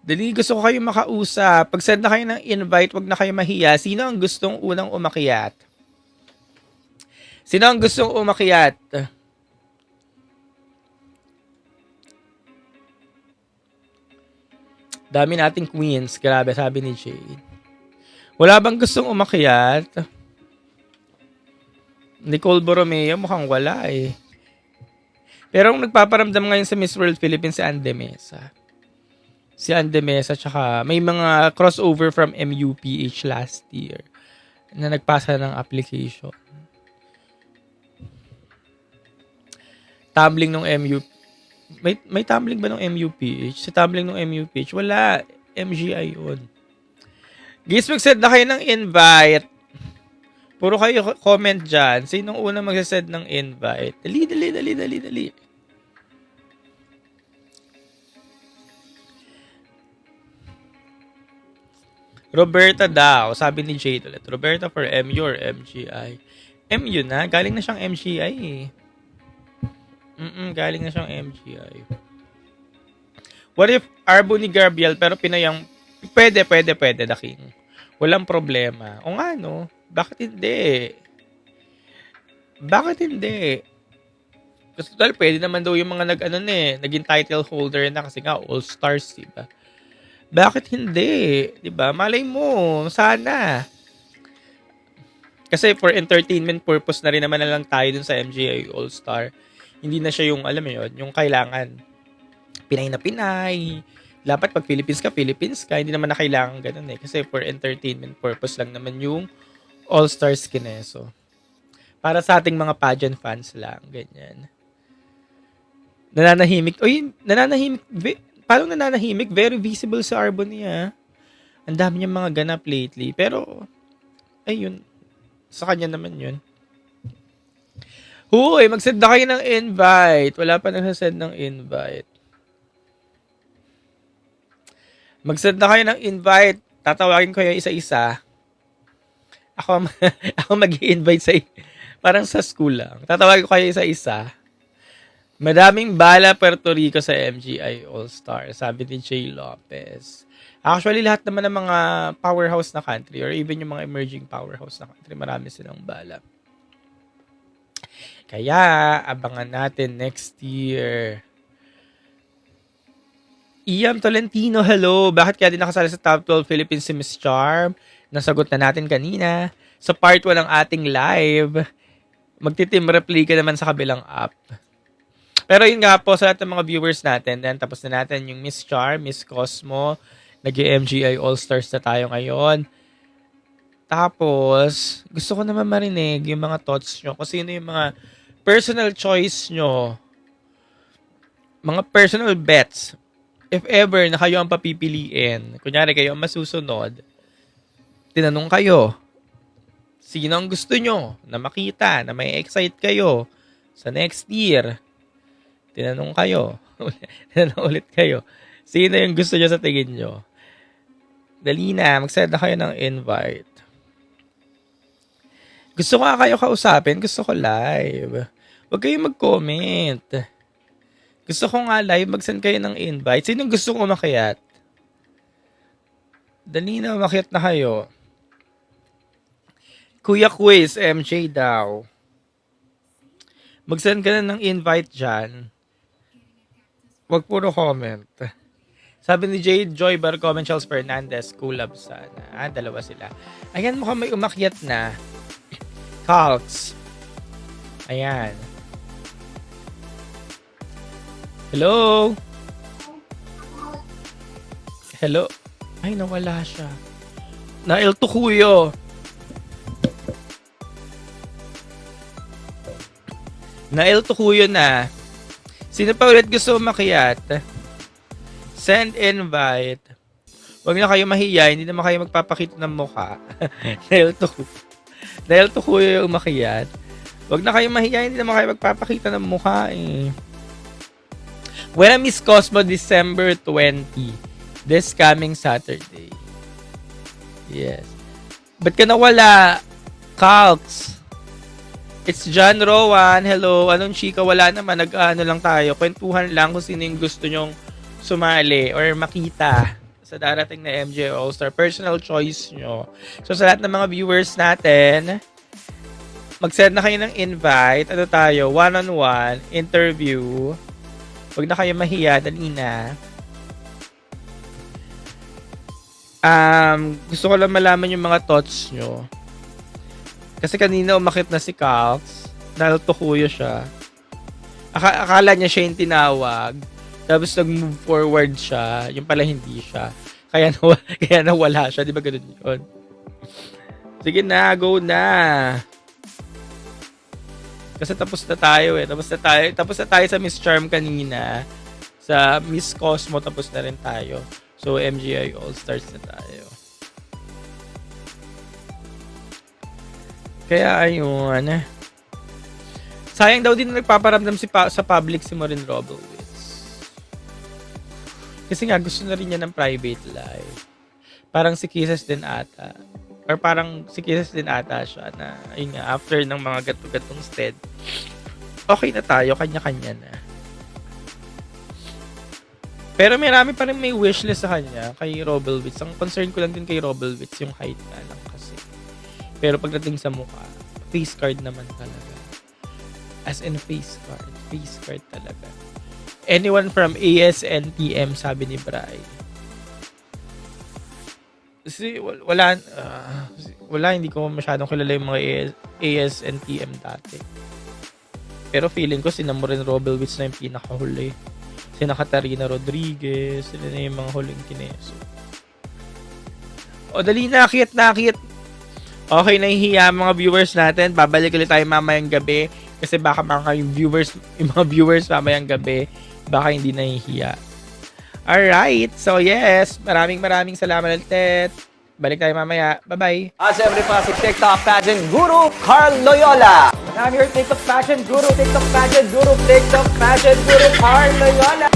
Dali, gusto ko kayo makausap. Pag send na kayo ng invite, wag na kayo mahiya. Sino ang gustong unang umakyat? Sino ang gustong umakyat? Dami nating queens. Grabe, sabi ni Jade. Wala bang gustong umakyat? Nicole Borromeo, mukhang wala eh. Pero ang nagpaparamdam ngayon sa Miss World Philippines si Anne Mesa. Si Anne Mesa, tsaka may mga crossover from MUPH last year na nagpasa ng application. Tumbling ng MUPH. May tumbling ba ng MUPH? Si tumbling ng MUPH, wala. MGI yun. Guys, mag-send na kayo ng invite. Puro kayo comment dyan. Sinong unang mag-send ng invite? Dali. Roberta daw. Sabi ni Jade ulit. Roberta for MU or MGI? MU na. Galing na siyang MGI eh. Galing na siyang MGI. What if Arbo ni Gabriel pero pinayang pwede, Daking. Walang problema. O nga, no? Bakit hindi? Kasi total, pwede naman daw yung mga naging title holder na kasi nga all-stars, diba? Bakit hindi? Diba? Malay mo, sana. Kasi for entertainment purpose na rin naman na lang tayo dun sa MGI All-Star. Hindi na siya yung, alam mo yun, yung kailangan Pinay na Pinay. Dapat pag Philippines ka, hindi naman na kailangan ganun eh. Kasi for entertainment purpose lang naman yung All-Stars Kineso. Para sa ating mga pageant fans lang, ganyan. Nananahimik. Parang nananahimik. Very visible sa Arbonia. Ang dami niyang mga ganap lately. Pero, ayun. Sa kanya naman yun. Huy, mag-send na kayo ng invite. Wala pa nagsasend ng invite. Mag-send na kayo ng invite. Tatawagin ko yung isa-isa. Ako mag-i-invite sa parang sa school lang. Tatawagin ko kayo isa-isa. Madaming bala Puerto Rico sa MGI All-Star, sabi ni Jay Lopez. Actually, lahat naman ng mga powerhouse na country or even yung mga emerging powerhouse na country, marami silang bala. Kaya, abangan natin next year. Iam Tolentino, hello. Bakit kaya din nakasali sa Top 12 Philippines si Miss Charm? Nasagot na natin kanina. Sa part 1 ng ating live, magti-team replay naman sa kabilang app. Pero yun nga po, sa lahat ng mga viewers natin, then tapos na natin yung Miss Charm, Miss Cosmo, nag-MGI All-Stars na tayo ngayon. Tapos, gusto ko naman marinig yung mga thoughts nyo, kung sino yung mga personal choice nyo, mga personal bets if ever na kayo ang papipiliin, kunyari kayo ang masusunod, tinanong kayo, sino ang gusto nyo na makita, na may excite kayo sa next year? Tinanong kayo. Tinanong ulit kayo. Sino yung gusto nyo sa tingin nyo? Dali na, mag-send na kayo ng invite. Gusto ko nga kayo kausapin, gusto ko live. Huwag kayong mag-comment. Gusto ko nga live, mag-send kayo ng invite. Sino gusto ko umakyat? Dali na, umakyat na kayo. Kuya Quiz, MJ daw. Mag-send ka na ng invite dyan. Huwag puro comment. Sabi ni Jade Joy Barcomen, Charles Fernandez, Kulab sana. Dalawa sila. Ayan, mukhang may umakyat na. Calcs. Ayan. Hello? Hello? Ay, nawala siya. Nail to kuyo. Nail to kuyo na. Sino pa ulit gusto umakyat? Send invite. Huwag na kayo mahiya, hindi naman kayo magpapakita ng mukha. Dahil to kuya yung umakyat. Huwag na kayo mahiya, hindi naman kayo magpapakita ng mukha eh. When Miss Cosmo, December 20. This coming Saturday. Yes. Ba't ka nawala? Calcs. It's John Rowan. Hello. Anong chika? Wala naman. Nag-ano lang tayo. Kwentuhan lang kung sino yung gusto nyong sumali or makita sa darating na MJ All-Star. Personal choice nyo. So, sa lahat ng mga viewers natin, mag-send na kayo ng invite. Ano tayo? One-on-one. Interview. Huwag na kayo mahiya. Dali na. Gusto ko lang malaman yung mga thoughts nyo. Kasi kanina umakit na si Calcs. Naltukuyo siya. Akala niya siya yung tinawag. Tapos nag-move forward siya. Yung pala hindi siya. Kaya nawala siya. Di ba ganun yun? Sige na, go na. Kasi tapos na tayo eh. Tapos na tayo sa Miss Charm kanina. Sa Miss Cosmo tapos na rin tayo. So MGI All-Stars na tayo. Kaya ayun. Sayang daw din na nagpaparamdam sa public si Maureen Robowitz. Kasi nga gusto na rin niya ng private life. Parang si Kisses din ata. Or parang si Kisses din ata siya na ayun nga, after ng mga gato-gatong stead, okay na tayo, kanya-kanya na. Pero marami pa rin may wishlist sa kanya kay Robowitz. Ang concern ko lang din kay Robowitz yung height na lang kasi. Pero pagdating sa mukha, face card naman talaga. As in face card talaga. Anyone from ASNTM, sabi ni Bri. Wala, hindi ko masyadong kilala yung mga ASNTM dati. Pero feeling ko sina Maureen Robowitz na yung pinakahuli. Sina Katarina Rodriguez, sila na yung mga huling kineso. O dali na, akit. Okay, nahihiya mga viewers natin. Babalik ulit tayo mamayang gabi. Kasi baka yung mga viewers mamayang gabi, baka hindi nahihiya. Alright, so yes, maraming salamat ulit. Balik tayo mamaya. Bye-bye. Siyempre pa si TikTok pageant guru Carl Loyola. And I'm your TikTok pageant guru, TikTok pageant guru Carl Loyola.